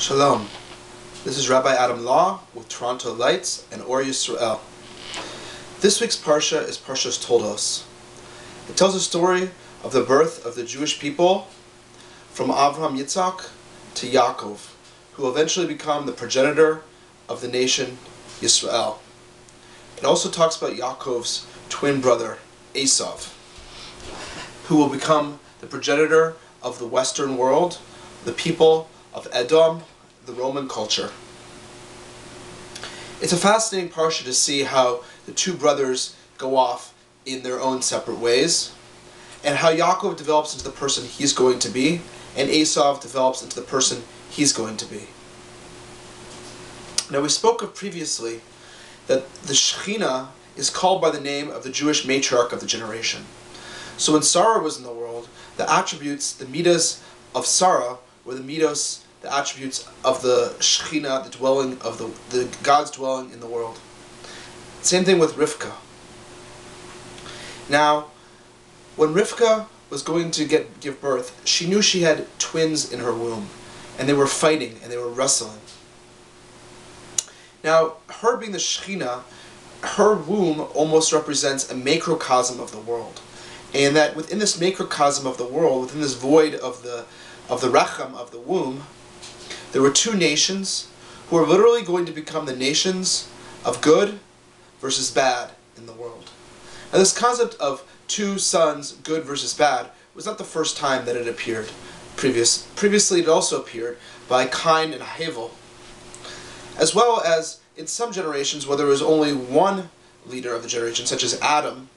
Shalom. This is Rabbi Adam Law with Toronto Lights and Or Yisrael. This week's Parsha is Parsha's Toldos. It tells a story of the birth of the Jewish people from Avraham Yitzhak to Yaakov, who will eventually become the progenitor of the nation Yisrael. It also talks about Yaakov's twin brother Esav, who will become the progenitor of the Western world, the people of Edom, the Roman culture. It's a fascinating parsha to see how the two brothers go off in their own separate ways, and how Yaakov develops into the person he's going to be, and Esav develops into the person he's going to be. Now, we spoke of previously that the Shekhinah is called by the name of the Jewish matriarch of the generation. So when Sarah was in the world, the attributes, the midas of Sarah, were the midos, the attributes of the Shekhinah, the dwelling of the God's dwelling in the world. Same thing with Rivka. Now, when Rivka was going to give birth, she knew she had twins in her womb, and they were fighting and they were wrestling. Now, her being the Shekhinah, her womb almost represents a macrocosm of the world, and that within this macrocosm of the world, within this void of the rechem of the womb, there were two nations who were literally going to become the nations of good versus bad in the world. Now, this concept of two sons, good versus bad, was not the first time that it appeared. Previously, it also appeared by Cain and Hevel, as well as in some generations where there was only one leader of the generation, such as Adam.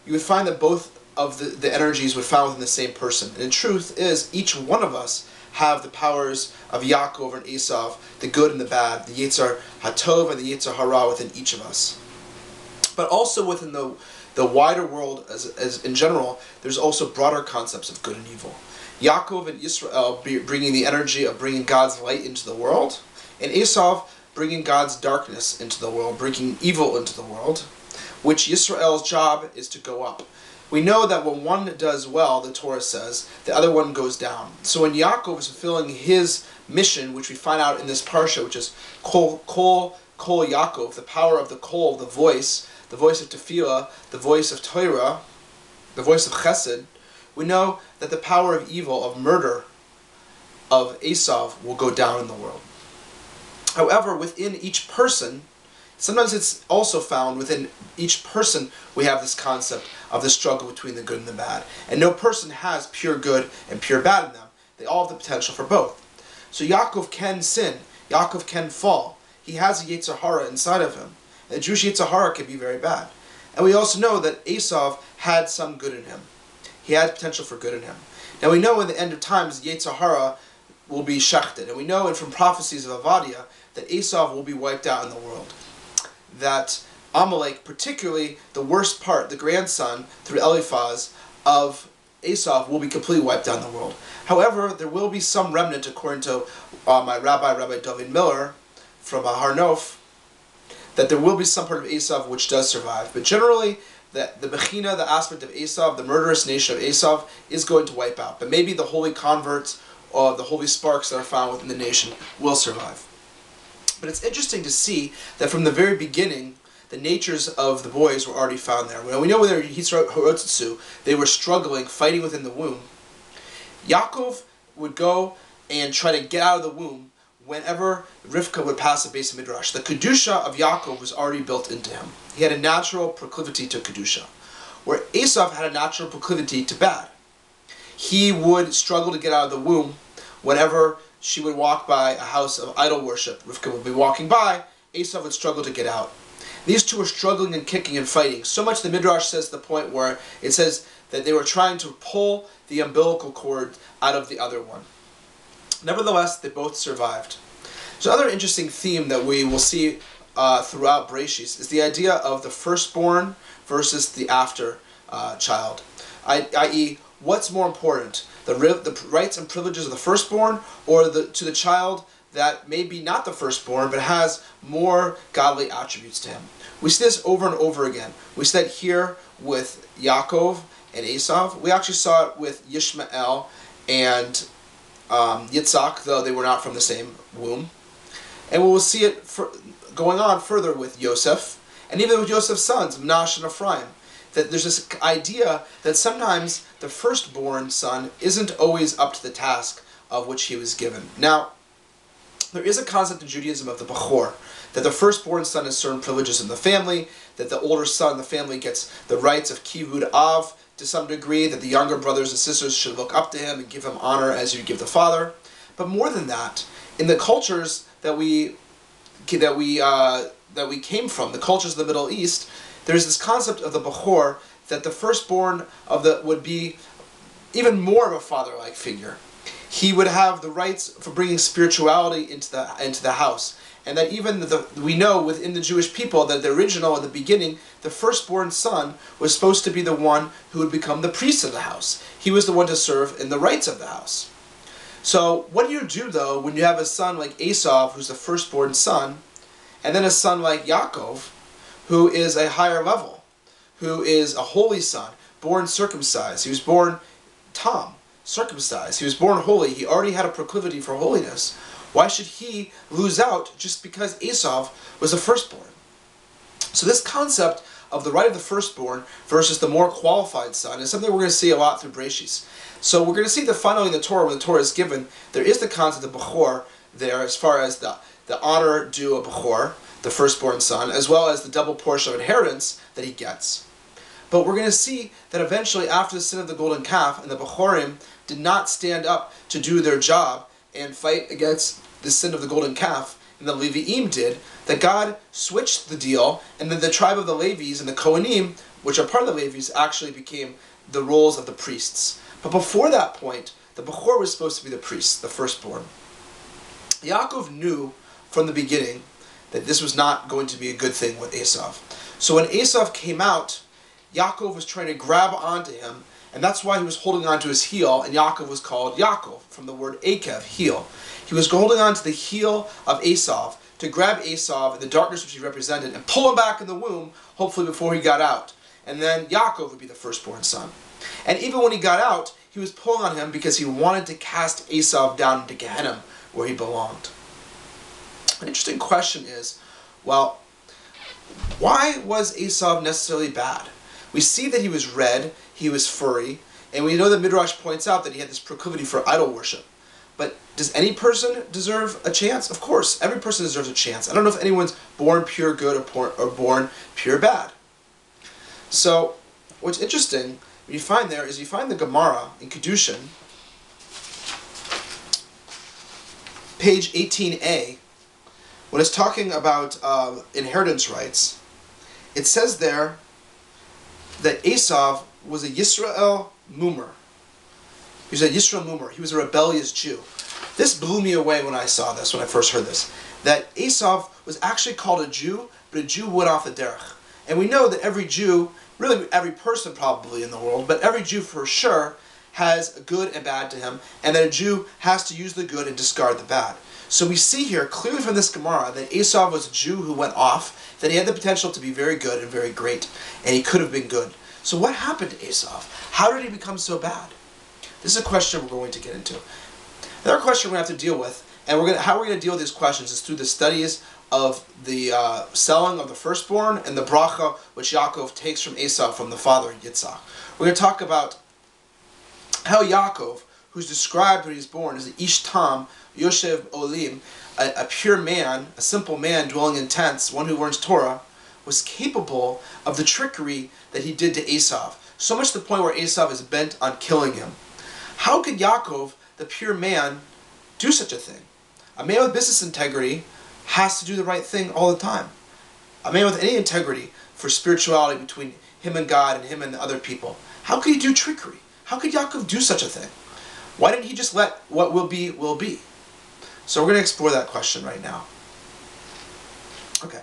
You would find that both of the energies would found within the same person. And the truth is, each one of us have the powers of Yaakov and Esav, the good and the bad, the Yetzer HaTov and the Yetzer Hara within each of us. But also within the wider world, as in general, there's also broader concepts of good and evil. Yaakov and Israel bringing the energy of bringing God's light into the world, and Esav bringing God's darkness into the world, bringing evil into the world, which Yisrael's job is to go up. We know that when one does well, the Torah says, the other one goes down. So when Yaakov is fulfilling his mission, which we find out in this parsha, which is Kol Yaakov, the power of the Kol, the voice of Tefillah, the voice of Torah, the voice of Chesed, we know that the power of evil, of murder, of Esav will go down in the world. However, within each person, sometimes it's also found within each person we have this concept of the struggle between the good and the bad. And no person has pure good and pure bad in them. They all have the potential for both. So Yaakov can sin. Yaakov can fall. He has a Yetzer Hara inside of him. And the Jewish Yetzer Hara can be very bad. And we also know that Esav had some good in him. He had potential for good in him. Now we know in the end of times, Yetzer Hara will be shechted. And we know from prophecies of Avadia that Esav will be wiped out in the world. That Amalek, particularly the worst part, the grandson, through Eliphaz, of Esav, will be completely wiped out in the world. However, there will be some remnant, according to my Rabbi David Miller, from Har Nof, that there will be some part of Esav which does survive. But generally, the Bechina, the aspect of Esav, the murderous nation of Esav, is going to wipe out. But maybe the holy converts, or the holy sparks that are found within the nation, will survive. But it's interesting to see that from the very beginning, the natures of the boys were already found there. We know when they were Hitzrotzetsu, they were struggling, fighting within the womb. Yaakov would go and try to get out of the womb whenever Rivka would pass a base of Midrash. The Kedusha of Yaakov was already built into him. He had a natural proclivity to Kedusha, where Esav had a natural proclivity to bad. He would struggle to get out of the womb whenever she would walk by a house of idol worship. Rivka would be walking by, Esav would struggle to get out. These two were struggling and kicking and fighting. So much the Midrash says to the point where it says that they were trying to pull the umbilical cord out of the other one. Nevertheless, they both survived. So another interesting theme that we will see throughout Bereshis is the idea of the firstborn versus the after child. I.e., what's more important? The rights and privileges of the firstborn, or to the child that may be not the firstborn, but has more godly attributes to him. We see this over and over again. We see that here with Yaakov and Esav. We actually saw it with Yishmael and Yitzhak, though they were not from the same womb. And we will see it going on further with Yosef, and even with Yosef's sons, Menashe and Ephraim, that there's this idea that sometimes the firstborn son isn't always up to the task of which he was given. Now, there is a concept in Judaism of the Bechor, that the firstborn son has certain privileges in the family, that the older son in the family gets the rights of Kivud Av to some degree, that the younger brothers and sisters should look up to him and give him honor as you give the father. But more than that, in the cultures that we came from, the cultures of the Middle East, there's this concept of the Bechor, that the firstborn would be even more of a father-like figure. He would have the rights for bringing spirituality into the house. And that even we know within the Jewish people that the original, in the beginning, the firstborn son was supposed to be the one who would become the priest of the house. He was the one to serve in the rights of the house. So what do you do, though, when you have a son like Esav, who's the firstborn son, and then a son like Yaakov, who is a higher level, who is a holy son, born circumcised. He was born Tom, circumcised. He was born holy. He already had a proclivity for holiness. Why should he lose out just because Esav was a firstborn? So this concept of the right of the firstborn versus the more qualified son is something we're going to see a lot through Breshis. So we're going to see that finally in the Torah, when the Torah is given, there is the concept of Bechor there as far as the honor due a Bechor, the firstborn son, as well as the double portion of inheritance that he gets. But we're going to see that eventually after the sin of the golden calf, and the Bechorim did not stand up to do their job and fight against the sin of the golden calf, and the Levi'im did, that God switched the deal, and then the tribe of the Levis and the Kohanim, which are part of the Levis, actually became the roles of the priests. But before that point, the Bechor was supposed to be the priest, the firstborn. Yaakov knew from the beginning that this was not going to be a good thing with Esav. So when Esav came out, Yaakov was trying to grab onto him, and that's why he was holding on to his heel, and Yaakov was called Yaakov, from the word Akev, heel. He was holding on to the heel of Esav to grab Esav in the darkness which he represented and pull him back in the womb, hopefully before he got out. And then Yaakov would be the firstborn son. And even when he got out, he was pulling on him because he wanted to cast Esav down into Gehenna, where he belonged. An interesting question is, well, why was Esav necessarily bad? We see that he was red, he was furry, and we know that Midrash points out that he had this proclivity for idol worship. But does any person deserve a chance? Of course, every person deserves a chance. I don't know if anyone's born pure good or born pure bad. So, what's interesting, what you find there is you find the Gemara in Kedushin, page 18a, when it's talking about inheritance rights. It says there that Esav was a Yisrael Mumer. He was a Yisrael Mumer. He was a rebellious Jew. This blew me away when I saw this, when I first heard this. That Esav was actually called a Jew, but a Jew went off the derech. And we know that every Jew, really every person probably in the world, but every Jew for sure has good and bad to him, and that a Jew has to use the good and discard the bad. So we see here clearly from this Gemara that Esav was a Jew who went off, that he had the potential to be very good and very great, and he could have been good. So what happened to Esav? How did he become so bad? This is a question we're going to get into. Another question we're going to have to deal with, and how we're going to deal with these questions is through the studies of the selling of the firstborn and the bracha which Yaakov takes from Esav from the father Yitzhak. We're going to talk about how Yaakov, who's described when he's born as an Ish Tam, Yoshev Olim, a pure man, a simple man dwelling in tents, one who learns Torah, was capable of the trickery that he did to Esav, so much to the point where Esav is bent on killing him. How could Yaakov, the pure man, do such a thing? A man with business integrity has to do the right thing all the time. A man with any integrity for spirituality between him and God and him and the other people. How could he do trickery? How could Yaakov do such a thing? Why didn't he just let what will be, will be? So we're going to explore that question right now. Okay.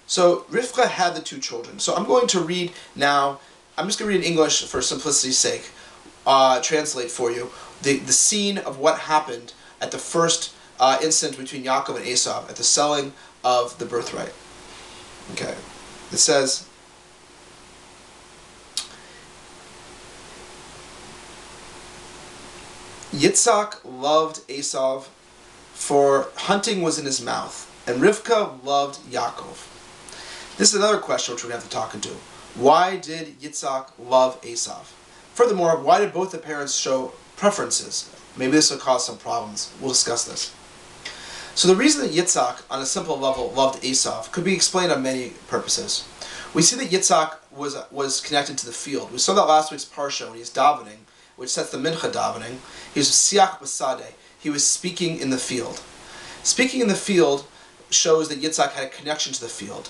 So Rivka had the two children. So I'm going to read now, I'm just going to read in English for simplicity's sake, translate for you, the scene of what happened at the first incident between Yaakov and Esav at the selling of the birthright. Okay. It says, Yitzhak loved Esav, for hunting was in his mouth, and Rivka loved Yaakov. This is another question which we're going to have to talk into. Why did Yitzhak love Esav? Furthermore, why did both the parents show preferences? Maybe this will cause some problems. We'll discuss this. So the reason that Yitzhak, on a simple level, loved Esav could be explained on many purposes. We see that Yitzhak was connected to the field. We saw that last week's parsha when he's davening, which sets the mincha davening. He was siach b'sadeh. He was speaking in the field. Speaking in the field shows that Yitzhak had a connection to the field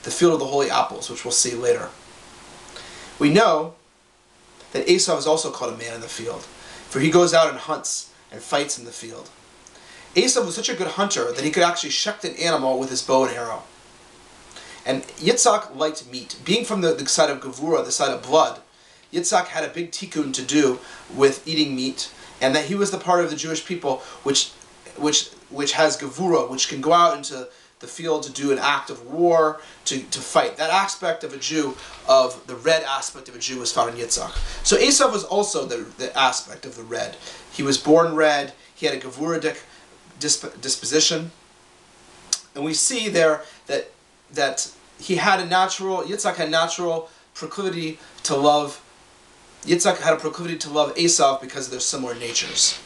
of the holy apples, which we'll see later. We know that Esav is also called a man in the field, for he goes out and hunts and fights in the field. Esav was such a good hunter that he could actually shecht an animal with his bow and arrow. And Yitzhak liked meat. Being from the side of Gevurah, the side of blood, Yitzhak had a big tikkun to do with eating meat, and that he was the part of the Jewish people which has Gevurah, which can go out into the field to do an act of war, to fight. That aspect of a Jew, of the red aspect of a Jew, was found in Yitzhak. So Esav was also the aspect of the red. He was born red, he had a Gevuradic disposition, and we see there that he had Yitzhak had a natural proclivity to love. Yitzhak had a proclivity to love Esav because of their similar natures.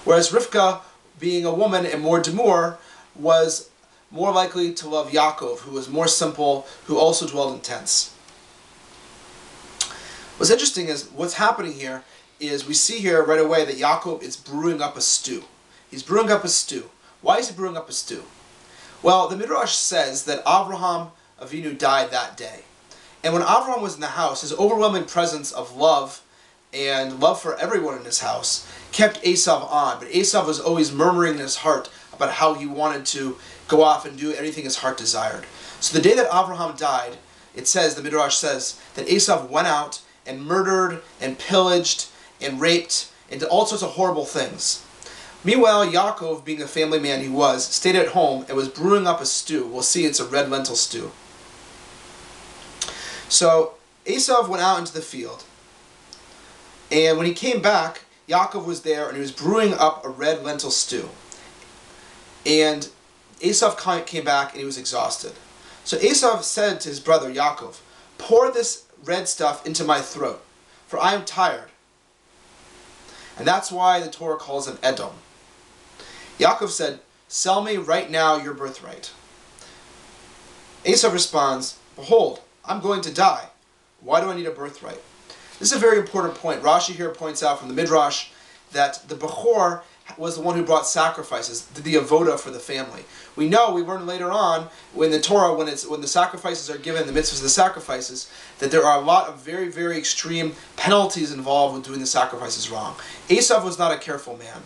Whereas Rivka, being a woman and more demure, was more likely to love Yaakov, who was more simple, who also dwelled in tents. What's interesting is what's happening here is we see here right away that Yaakov is brewing up a stew. He's brewing up a stew. Why is he brewing up a stew? Well, the Midrash says that Avraham Avinu died that day. And when Avraham was in the house, his overwhelming presence of love and love for everyone in his house kept Esav on. But Esav was always murmuring in his heart about how he wanted to go off and do anything his heart desired. So the day that Avraham died, it says, the Midrash says, that Esav went out and murdered and pillaged and raped and did all sorts of horrible things. Meanwhile, Yaakov, being the family man he was, stayed at home and was brewing up a stew. We'll see it's a red lentil stew. So Esav went out into the field, and when he came back, Yaakov was there and he was brewing up a red lentil stew. And Esav came back and he was exhausted. So Esav said to his brother Yaakov, "Pour this red stuff into my throat, for I am tired." And that's why the Torah calls him Edom. Yaakov said, "Sell me right now your birthright." Esav responds, "Behold, I'm going to die. Why do I need a birthright?" This is a very important point. Rashi here points out from the Midrash that the Bechor was the one who brought sacrifices, did the avoda for the family. We learn later on when the Torah, when the sacrifices are given, the mitzvahs of the sacrifices, that there are a lot of very, very extreme penalties involved with doing the sacrifices wrong. Esav was not a careful man.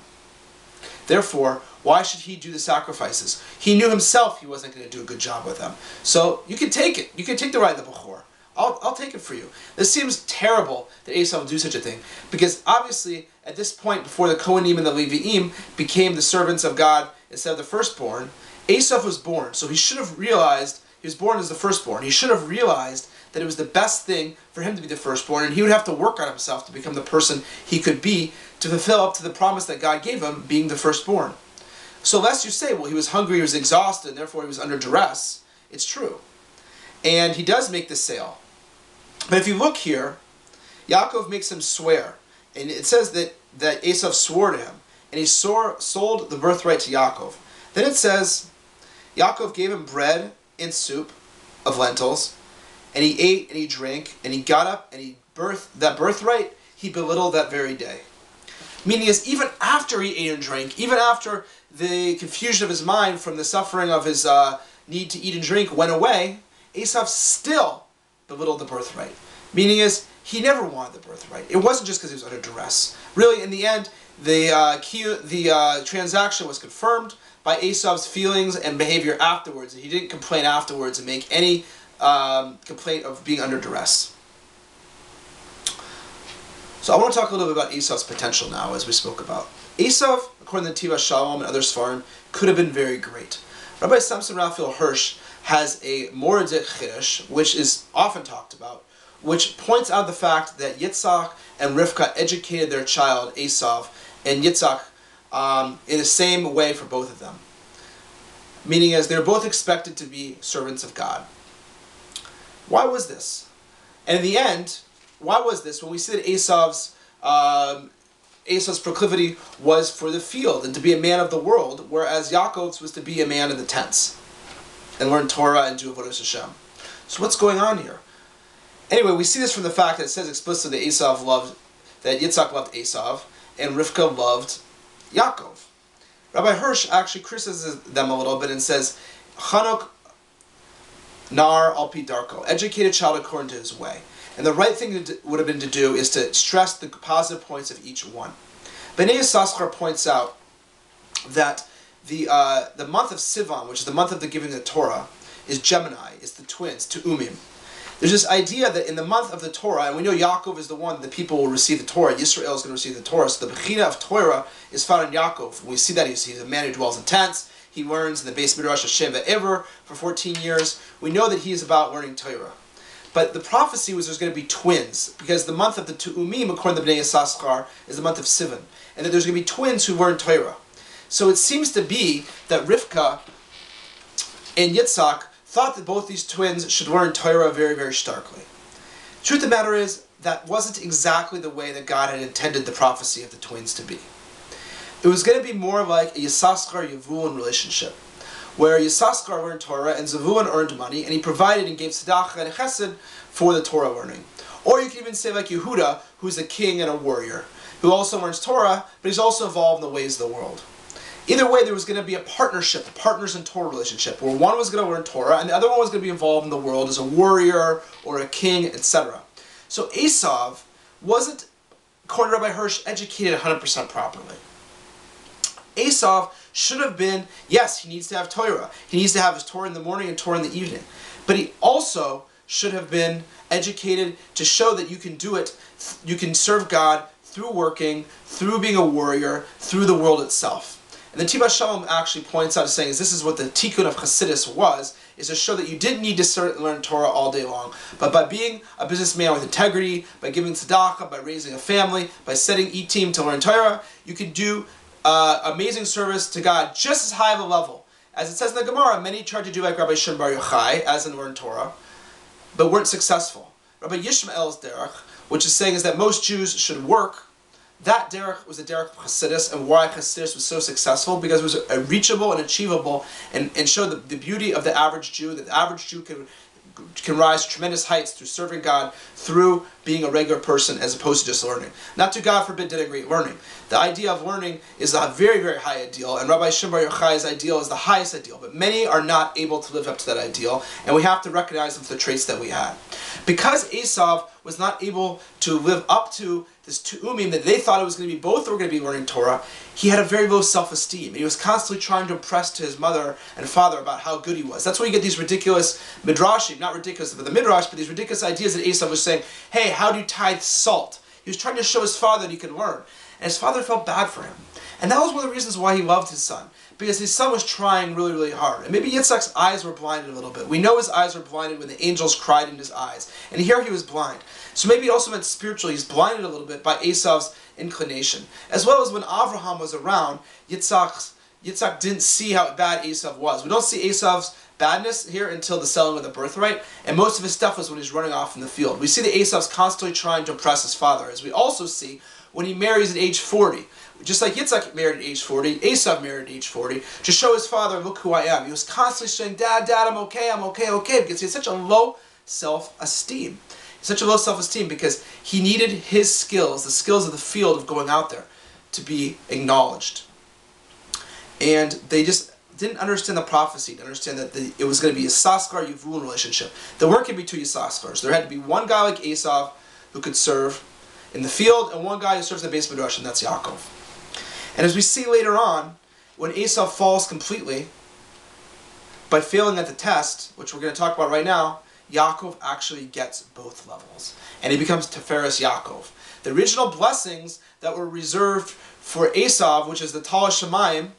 Therefore, why should he do the sacrifices? He knew himself he wasn't going to do a good job with them. So you can take it. You can take the right of the Bechor. I'll take it for you. This seems terrible that Esav would do such a thing, because obviously at this point, before the Kohanim and the Levi'im became the servants of God instead of the firstborn, Esav was born. So he should have realized, he was born as the firstborn, he should have realized that it was the best thing for him to be the firstborn, and he would have to work on himself to become the person he could be to fulfill up to the promise that God gave him, being the firstborn. So lest you say, well, he was hungry, he was exhausted, and therefore he was under duress, it's true. And he does make the sale. But if you look here, Yaakov makes him swear. And it says that Esav swore to him. And he sold the birthright to Yaakov. Then it says, Yaakov gave him bread and soup of lentils. And he ate and he drank. And he got up and that birthright, he belittled that very day. Meaning is, even after he ate and drank, even after the confusion of his mind from the suffering of his need to eat and drink went away, Esav still belittled the birthright. Meaning is, he never wanted the birthright. It wasn't just because he was under duress. Really, in the end, the transaction was confirmed by Esav's feelings and behavior afterwards. And he didn't complain afterwards and make any complaint of being under duress. So I want to talk a little bit about Esav's potential now, as we spoke about. Esav, according to Tiva Shalom and other Sfarim, could have been very great. Rabbi Samson Raphael Hirsch has a Moradik Chiddush, which is often talked about, which points out the fact that Yitzhak and Rivka educated their child, Esav, and Yitzhak in the same way for both of them. Meaning as they're both expected to be servants of God. Why was this? And in the end, why was this? When we see that Esav's proclivity was for the field and to be a man of the world, whereas Yaakov's was to be a man of the tents and learn Torah and do Avodas Hashem. So what's going on here? Anyway, we see this from the fact that it says explicitly that Yitzhak loved Esav and Rivka loved Yaakov. Rabbi Hirsch actually criticizes them a little bit and says, Chanuk nar al pi darko, educated child according to his way. And the right thing would have been to do is to stress the positive points of each one. Bnei Yissaschar points out that the month of Sivan, which is the month of the giving of the Torah, is Gemini, is the twins, Tu'umim. There's this idea that in the month of the Torah, and we know Yaakov is the one that people will receive the Torah, Yisrael is going to receive the Torah, so the Bechina of Torah is found in Yaakov. We see that he's a man who dwells in tents, he learns in the Beis Midrash Hashem Ve'ever for 14 years. We know that he is about learning Torah. But the prophecy was there's going to be twins, because the month of the Tu'umim, according to Bnei Yissaschar, is the month of Sivan, and that there's going to be twins who learn Torah. So it seems to be that Rivka and Yitzhak thought that both these twins should learn Torah very, very starkly. Truth of the matter is, that wasn't exactly the way that God had intended the prophecy of the twins to be. It was going to be more like a Yissaschar-Yevulun relationship, where Yissaschar learned Torah and Zevulun earned money, and he provided and gave tzedakah and chesed for the Torah learning. Or you can even say like Yehuda, who's a king and a warrior, who also learns Torah, but he's also involved in the ways of the world. Either way, there was going to be a partnership, a partners in Torah relationship, where one was going to learn Torah and the other one was going to be involved in the world as a warrior or a king, etc. So Esav wasn't, according to Rabbi Hirsch, educated 100% properly. Esav should have been, yes, he needs to have Torah. He needs to have his Torah in the morning and Torah in the evening. But he also should have been educated to show that you can do it, you can serve God through working, through being a warrior, through the world itself. And the Tibas Shalom actually points out, saying, this is what the tikkun of Chassidus was, is to show that you didn't need to learn Torah all day long, but by being a businessman with integrity, by giving tzedakah, by raising a family, by setting e-team to learn Torah, you can do amazing service to God just as high of a level. As it says in the Gemara, many tried to do like Rabbi Shimon Bar Yochai, as in learn Torah, but weren't successful. Rabbi Yishmael's derech, which is saying is that most Jews should work, that derech was the derech of Chassidus, and why Chassidus was so successful, because it was reachable and achievable, and showed the beauty of the average Jew, that the average Jew can rise to tremendous heights through serving God, through being a regular person as opposed to just learning. Not to, God forbid, denigrate learning. The idea of learning is a very, very high ideal, and Rabbi Shimon Bar Yochai's ideal is the highest ideal, but many are not able to live up to that ideal, and we have to recognize them for the traits that we had. Because Esav was not able to live up to this tu'umim that they thought it was going to be, both were going to be learning Torah, he had a very low self-esteem. He was constantly trying to impress to his mother and father about how good he was. That's why you get these ridiculous midrashim, not ridiculous but the midrash, but these ridiculous ideas that Esav was saying, hey, how do you tithe salt? He was trying to show his father that he could learn. And his father felt bad for him. And that was one of the reasons why he loved his son, because his son was trying really, really hard. And maybe Yitzhak's eyes were blinded a little bit. We know his eyes were blinded when the angels cried in his eyes. And here he was blind. So maybe it also meant spiritually he's blinded a little bit by Esav's inclination. As well as when Avraham was around, Yitzhak didn't see how bad Esav was. We don't see Esav's badness here until the selling of the birthright, and most of his stuff was when he's running off in the field. We see that Esav's constantly trying to impress his father, as we also see when he marries at age 40. Just like Yitzhak married at age 40, Esav married at age 40, to show his father, look who I am. He was constantly saying, Dad, I'm okay, because he had such a low self-esteem. Such a low self-esteem because he needed his skills, the skills of the field of going out there, to be acknowledged. And they just didn't understand the prophecy, to understand that it was going to be a Yissaschar-Yevulun relationship. There weren't going to be two Yissaschars. There had to be one guy like Esav who could serve in the field, and one guy who serves in the Beis Midrash, and that's Yaakov. And as we see later on, when Esav falls completely, by failing at the test, which we're going to talk about right now, Yaakov actually gets both levels. And he becomes Teferes Yaakov. The original blessings that were reserved for Esav, which is the Tal Shamayim,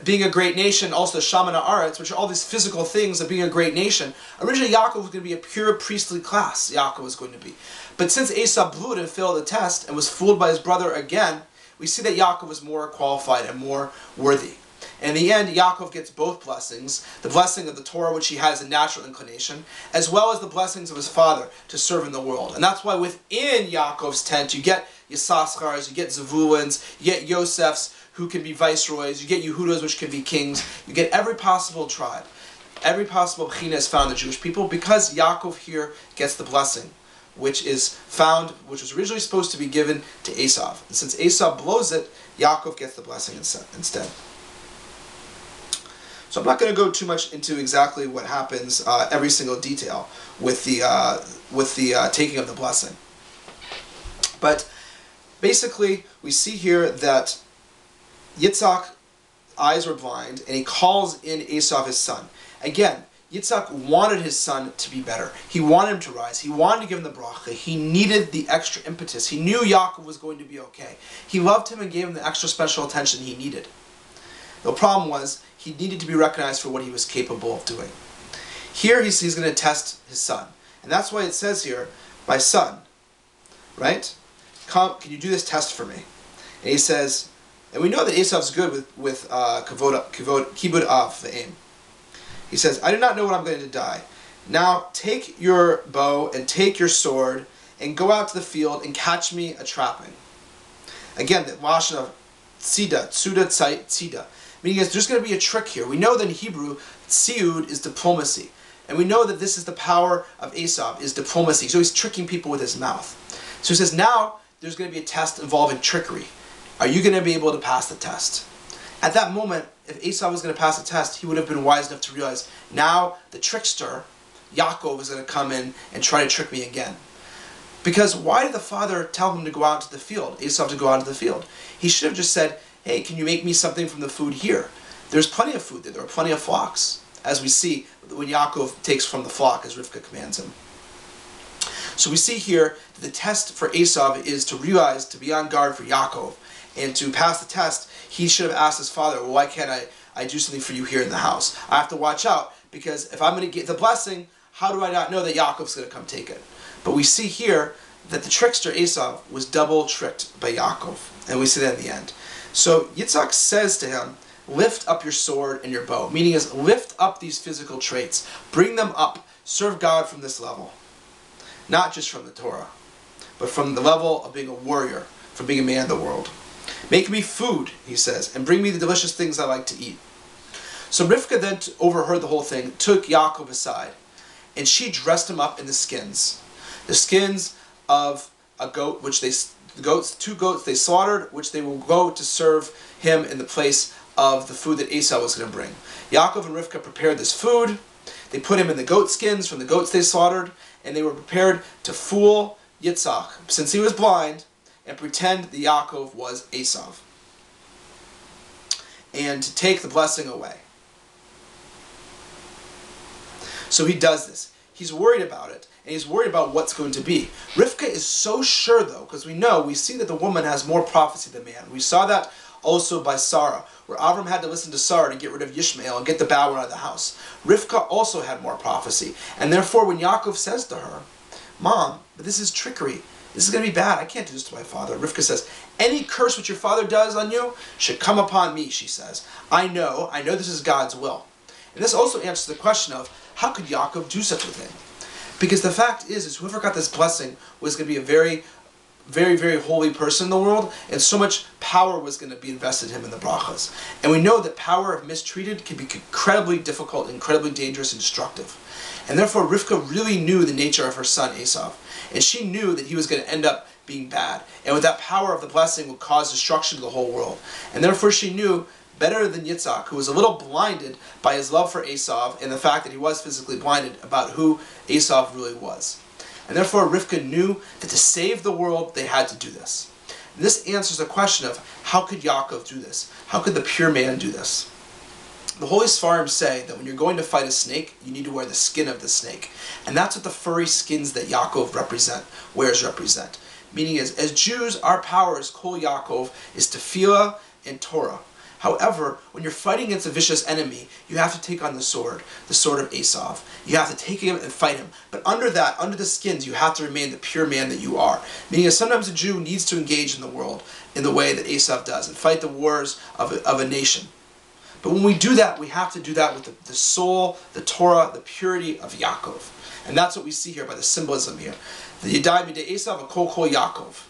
being a great nation, also Shamana Aretz, which are all these physical things of being a great nation, originally Yaakov was going to be a pure priestly class, Yaakov was going to be. But since Esav blew it and failed the test and was fooled by his brother again, we see that Yaakov was more qualified and more worthy. In the end, Yaakov gets both blessings, the blessing of the Torah, which he has a natural inclination, as well as the blessings of his father to serve in the world. And that's why within Yaakov's tent, you get Yisachars, you get Zevulun's, you get Yosef's, who can be viceroys, you get Yehuda's, which can be kings, you get every possible tribe. Every possible b'china is found in the Jewish people because Yaakov here gets the blessing, which was originally supposed to be given to Esav. And since Esav blows it, Yaakov gets the blessing instead. So I'm not going to go too much into exactly what happens, every single detail with the taking of the blessing. But basically, we see here that Yitzhak's eyes were blind, and he calls in Esav his son. Again, Yitzhak wanted his son to be better. He wanted him to rise. He wanted to give him the bracha. He needed the extra impetus. He knew Yaakov was going to be okay. He loved him and gave him the extra special attention he needed. The problem was, he needed to be recognized for what he was capable of doing. Here he's going to test his son. And that's why it says here, my son, right? Come, can you do this test for me? And he says, and we know that Esav's good with kibud av, the aim. He says, I do not know when I'm going to die. Now take your bow and take your sword and go out to the field and catch me a trapping. Again, the lashon of tzida, tsuda tzida. Meaning there's going to be a trick here. We know that in Hebrew, tsiud is diplomacy. And we know that this is the power of Esav, is diplomacy. So he's tricking people with his mouth. So he says, now there's going to be a test involving trickery. Are you going to be able to pass the test? At that moment, if Esav was going to pass the test, he would have been wise enough to realize, now the trickster, Yaakov, is going to come in and try to trick me again. Because why did the father tell him to go out to the field, Esav to go out to the field? He should have just said, hey, can you make me something from the food here? There's plenty of food there. There are plenty of flocks, as we see when Yaakov takes from the flock, as Rivka commands him. So we see here that the test for Esav is to realize, to be on guard for Yaakov. And to pass the test, he should have asked his father, well, why can't I do something for you here in the house? I have to watch out, because if I'm going to get the blessing, how do I not know that Yaakov's going to come take it? But we see here that the trickster Esav was double tricked by Yaakov. And we see that in the end. So Yitzhak says to him, lift up your sword and your bow. Meaning is, lift up these physical traits. Bring them up. Serve God from this level. Not just from the Torah, but from the level of being a warrior, from being a man of the world. Make me food, he says, and bring me the delicious things I like to eat. So Rivka then overheard the whole thing, took Yaakov aside, and she dressed him up in the skins. The skins of a goat, which two goats they slaughtered, which they will go to serve him in the place of the food that Esau was going to bring. Yaakov and Rivka prepared this food. They put him in the goat skins from the goats they slaughtered, and they were prepared to fool Yitzhak, since he was blind, and pretend that Yaakov was Esav, and to take the blessing away. So he does this. He's worried about it, and he's worried about what's going to be. Rivka is so sure, though, because we see that the woman has more prophecy than man. We saw that also by Sarah, where Avram had to listen to Sarah to get rid of Yishmael and get the bad one out of the house. Rivka also had more prophecy, and therefore when Yaakov says to her, Mom, but this is trickery. This is going to be bad. I can't do this to my father. Rivka says, any curse which your father does on you should come upon me, she says. I know this is God's will. And this also answers the question of, how could Yaakov do such a thing? Because the fact is whoever got this blessing was going to be a very, very, very holy person in the world, and so much power was going to be invested in him in the brachas. And we know that power, if mistreated, can be incredibly difficult, incredibly dangerous and destructive. And therefore Rivka really knew the nature of her son Esav. And she knew that he was going to end up being bad. And with that power of the blessing would cause destruction to the whole world. And therefore she knew, better than Yitzhak, who was a little blinded by his love for Esav and the fact that he was physically blinded about who Esav really was. And therefore Rivka knew that to save the world, they had to do this. And this answers the question of, how could Yaakov do this? How could the pure man do this? The Holy Sfarim say that when you're going to fight a snake, you need to wear the skin of the snake. And that's what the furry skins that Yaakov wears represent. Meaning is, as Jews, our power as Kol Yaakov is tefillah and Torah. However, when you're fighting against a vicious enemy, you have to take on the sword of Esav. You have to take him and fight him. But under the skins, you have to remain the pure man that you are. Meaning that sometimes a Jew needs to engage in the world in the way that Esav does and fight the wars of a nation. But when we do that, we have to do that with the soul, the Torah, the purity of Yaakov. And that's what we see here by the symbolism here. The Yadai B'dei Esav, a kol Yaakov.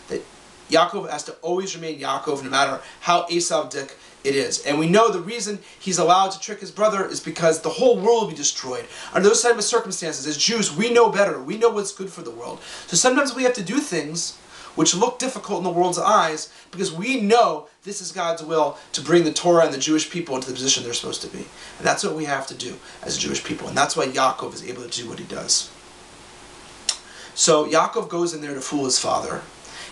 That Yaakov has to always remain Yaakov no matter how Esavdik it is. And we know the reason he's allowed to trick his brother is because the whole world will be destroyed. Under those type of circumstances, as Jews, we know better. We know what's good for the world. So sometimes we have to do things which look difficult in the world's eyes because we know this is God's will to bring the Torah and the Jewish people into the position they're supposed to be. And that's what we have to do as Jewish people. And that's why Yaakov is able to do what he does. So Yaakov goes in there to fool his father.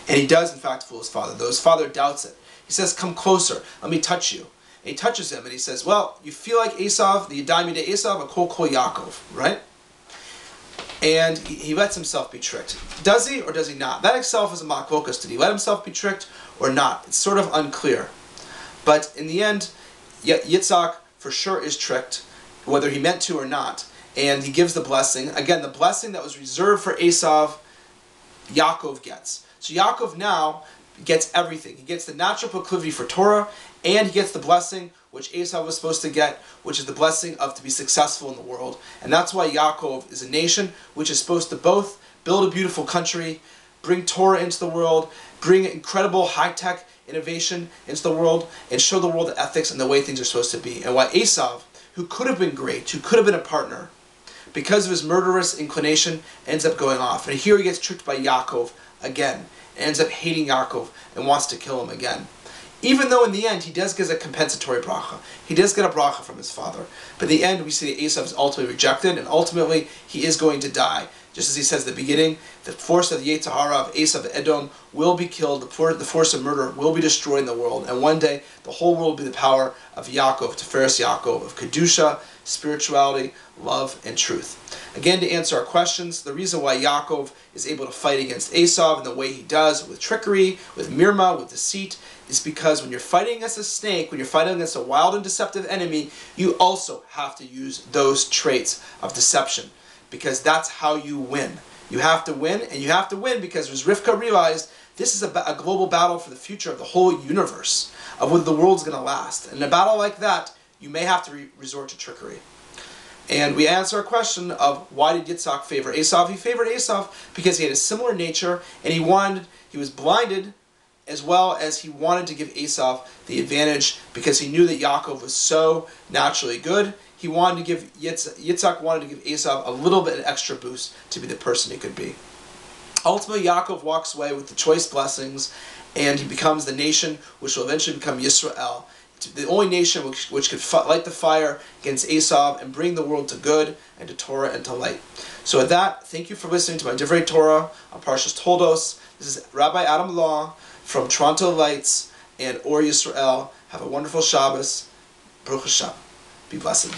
And he does, in fact, fool his father, though his father doubts it. He says, come closer, let me touch you. And he touches him, and he says, well, you feel like Esav, the Yadai B'dei Esav, a kol Yaakov, right? And he lets himself be tricked. Does he or does he not? That itself is a machlokas. Did he let himself be tricked or not? It's sort of unclear. But in the end, Yitzhak for sure is tricked, whether he meant to or not. And he gives the blessing. Again, the blessing that was reserved for Esav, Yaakov gets. So Yaakov now gets everything. He gets the natural proclivity for Torah, and he gets the blessing which Esav was supposed to get, which is the blessing of to be successful in the world. And that's why Yaakov is a nation which is supposed to both build a beautiful country, bring Torah into the world, bring incredible high-tech innovation into the world, and show the world the ethics and the way things are supposed to be. And why Esav, who could have been great, who could have been a partner, because of his murderous inclination, ends up going off. And here he gets tricked by Yaakov again, and ends up hating Yaakov and wants to kill him again. Even though in the end he does get a compensatory bracha. He does get a bracha from his father. But in the end we see that Esav is ultimately rejected, and ultimately he is going to die. Just as he says at the beginning, the force of the Yetzer Hara of Esav Edom will be killed, the force of murder will be destroyed in the world, and one day the whole world will be the power of Yaakov, Tiferes Yaakov, of Kedusha, spirituality, love, and truth. Again, to answer our questions, the reason why Yaakov is able to fight against Esav in the way he does, with trickery, with mirma, with deceit, is because when you're fighting against a snake, when you're fighting against a wild and deceptive enemy, you also have to use those traits of deception, because that's how you win. You have to win, and you have to win because, as Rivka realized, this is a global battle for the future of the whole universe, of whether the world's going to last. And in a battle like that, you may have to resort to trickery. And we answer our question of why did Yitzhak favor Esav? He favored Esav because he had a similar nature, and he was blinded, as well as he wanted to give Esav the advantage because he knew that Yaakov was so naturally good. He wanted to give Yitzhak wanted to give Esav a little bit of extra boost to be the person he could be. Ultimately, Yaakov walks away with the choice blessings, and he becomes the nation which will eventually become Yisrael, the only nation which could light the fire against Esav and bring the world to good and to Torah and to light. So with that, thank you for listening to my Divrei Torah on Parshas Toldos. This is Rabbi Adam Law from Toronto Lights and Or Yisrael. Have a wonderful Shabbos. Baruch Hashem. Be blessed.